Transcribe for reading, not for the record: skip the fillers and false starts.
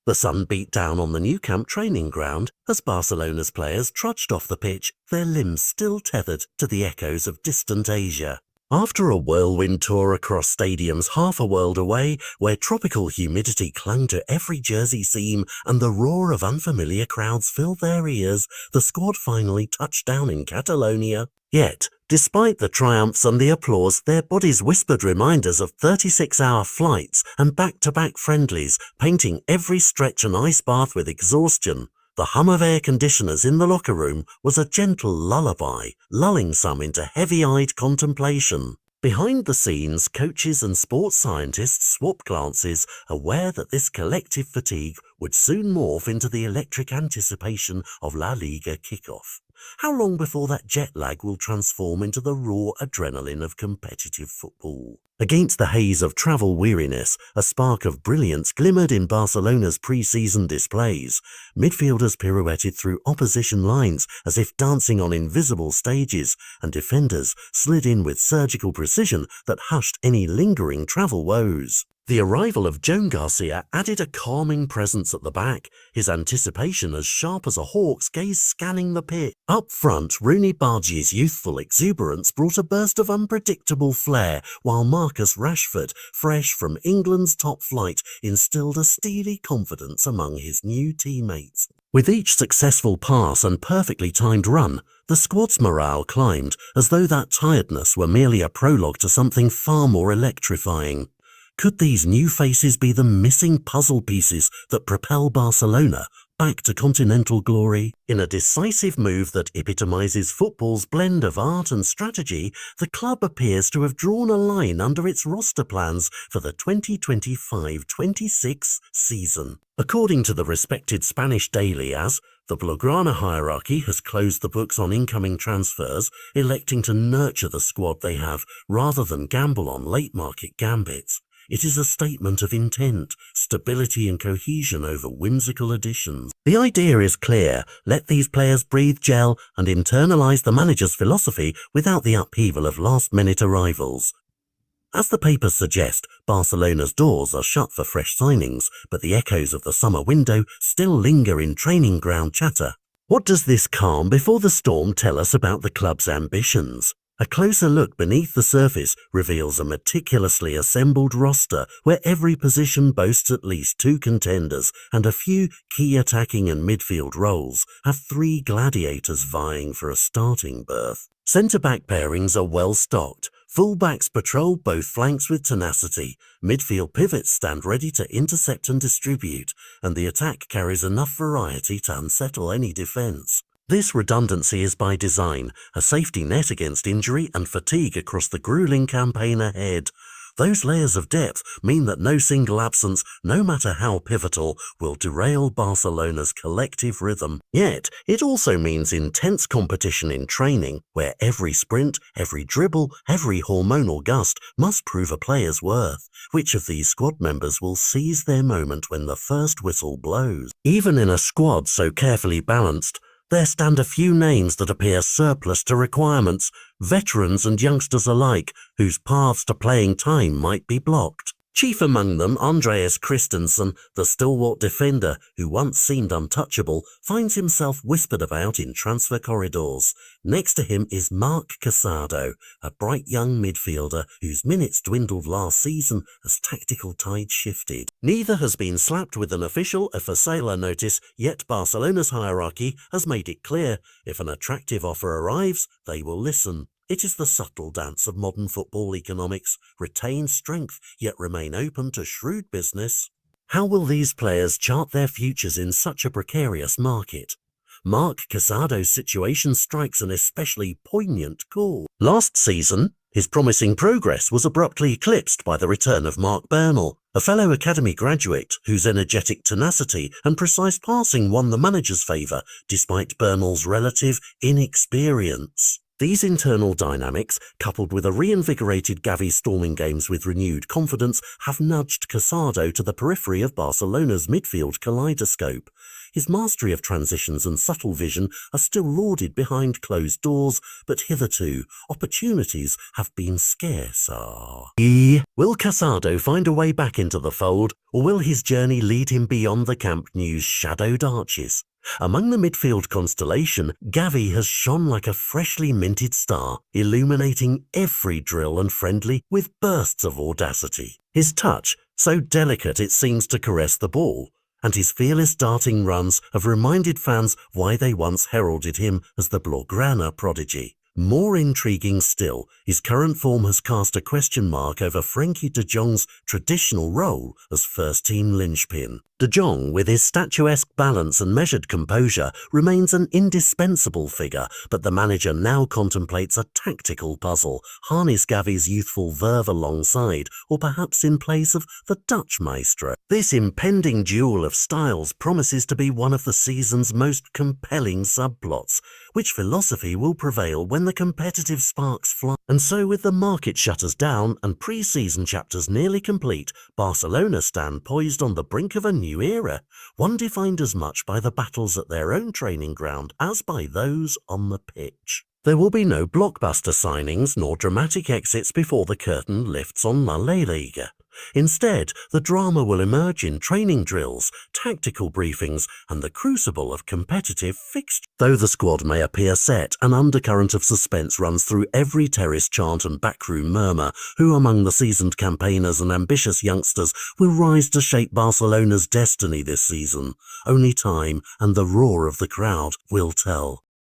The sun beat down on the Nou Camp training ground as Barcelona's players trudged off the pitch, their limbs still tethered to the echoes of distant Asia. After a whirlwind tour across stadiums half a world away, where tropical humidity clung to every jersey seam and the roar of unfamiliar crowds filled their ears, the squad finally touched down in Catalonia. Yet, despite the triumphs and the applause, their bodies whispered reminders of 36-hour flights and back-to-back friendlies, painting every stretch and ice bath with exhaustion. The hum of air conditioners in the locker room was a gentle lullaby, lulling some into heavy-eyed contemplation. Behind the scenes, coaches and sports scientists swapped glances, aware that this collective fatigue would soon morph into the electric anticipation of La Liga kickoff. How long before that jet lag will transform into the raw adrenaline of competitive football? Against the haze of travel weariness, a spark of brilliance glimmered in Barcelona's pre-season displays. Midfielders pirouetted through opposition lines as if dancing on invisible stages, and defenders slid in with surgical precision that hushed any lingering travel woes. The arrival of Joan Garcia added a calming presence at the back, his anticipation as sharp as a hawk's gaze scanning the pitch. Up front, Rooney Bargi's youthful exuberance brought a burst of unpredictable flair, while Marcus Rashford, fresh from England's top flight, instilled a steely confidence among his new teammates. With each successful pass and perfectly timed run, the squad's morale climbed, as though that tiredness were merely a prologue to something far more electrifying. Could these new faces be the missing puzzle pieces that propel Barcelona back to continental glory? In a decisive move that epitomizes football's blend of art and strategy, the club appears to have drawn a line under its roster plans for the 2025-26 season. According to the respected Spanish daily AS, the Blaugrana hierarchy has closed the books on incoming transfers, electing to nurture the squad they have rather than gamble on late-market gambits. It is a statement of intent, stability and cohesion over whimsical additions. The idea is clear: let these players breathe, gel and internalize the manager's philosophy without the upheaval of last-minute arrivals. As the papers suggest, Barcelona's doors are shut for fresh signings, but the echoes of the summer window still linger in training ground chatter. What does this calm before the storm tell us about the club's ambitions? A closer look beneath the surface reveals a meticulously assembled roster where every position boasts at least 2 contenders, and a few key attacking and midfield roles have 3 gladiators vying for a starting berth. Centre-back pairings are well stocked. Full-backs patrol both flanks with tenacity, midfield pivots stand ready to intercept and distribute, and the attack carries enough variety to unsettle any defence. This redundancy is by design, a safety net against injury and fatigue across the grueling campaign ahead. Those layers of depth mean that no single absence, no matter how pivotal, will derail Barcelona's collective rhythm. Yet, it also means intense competition in training, where every sprint, every dribble, every hormonal gust must prove a player's worth. Which of these squad members will seize their moment when the first whistle blows? Even in a squad so carefully balanced, there stand a few names that appear surplus to requirements, veterans and youngsters alike, whose paths to playing time might be blocked. Chief among them, Andreas Christensen, the stalwart defender who once seemed untouchable, finds himself whispered about in transfer corridors. Next to him is Marc Casado, a bright young midfielder whose minutes dwindled last season as tactical tides shifted. Neither has been slapped with an official for sale notice, yet Barcelona's hierarchy has made it clear: if an attractive offer arrives, they will listen. It is the subtle dance of modern football economics: retain strength, yet remain open to shrewd business. How will these players chart their futures in such a precarious market? Marc Casado's situation strikes an especially poignant chord. Last season, his promising progress was abruptly eclipsed by the return of Marc Bernal, a fellow academy graduate whose energetic tenacity and precise passing won the manager's favour despite Bernal's relative inexperience. These internal dynamics, coupled with a reinvigorated Gavi storming games with renewed confidence, have nudged Casado to the periphery of Barcelona's midfield kaleidoscope. His mastery of transitions and subtle vision are still lauded behind closed doors, but hitherto, opportunities have been scarce. Will Casado find a way back into the fold, or will his journey lead him beyond the Camp Nou's shadowed arches? Among the midfield constellation, Gavi has shone like a freshly minted star, illuminating every drill and friendly with bursts of audacity. His touch, so delicate it seems to caress the ball, and his fearless darting runs have reminded fans why they once heralded him as the Blaugrana prodigy. More intriguing still, his current form has cast a question mark over Frenkie de Jong's traditional role as first-team linchpin. De Jong, with his statuesque balance and measured composure, remains an indispensable figure, but the manager now contemplates a tactical puzzle: harness Gavi's youthful verve alongside, or perhaps in place of the Dutch maestro. This impending duel of styles promises to be one of the season's most compelling subplots. Which philosophy will prevail when the competitive sparks fly? And so, with the market shutters down and pre-season chapters nearly complete, Barcelona stand poised on the brink of a new era, one defined as much by the battles at their own training ground as by those on the pitch. There will be no blockbuster signings nor dramatic exits before the curtain lifts on La Liga. Instead, the drama will emerge in training drills, tactical briefings, and the crucible of competitive fixtures. Though the squad may appear set, an undercurrent of suspense runs through every terrace chant and backroom murmur. Who among the seasoned campaigners and ambitious youngsters will rise to shape Barcelona's destiny this season? Only time and the roar of the crowd will tell.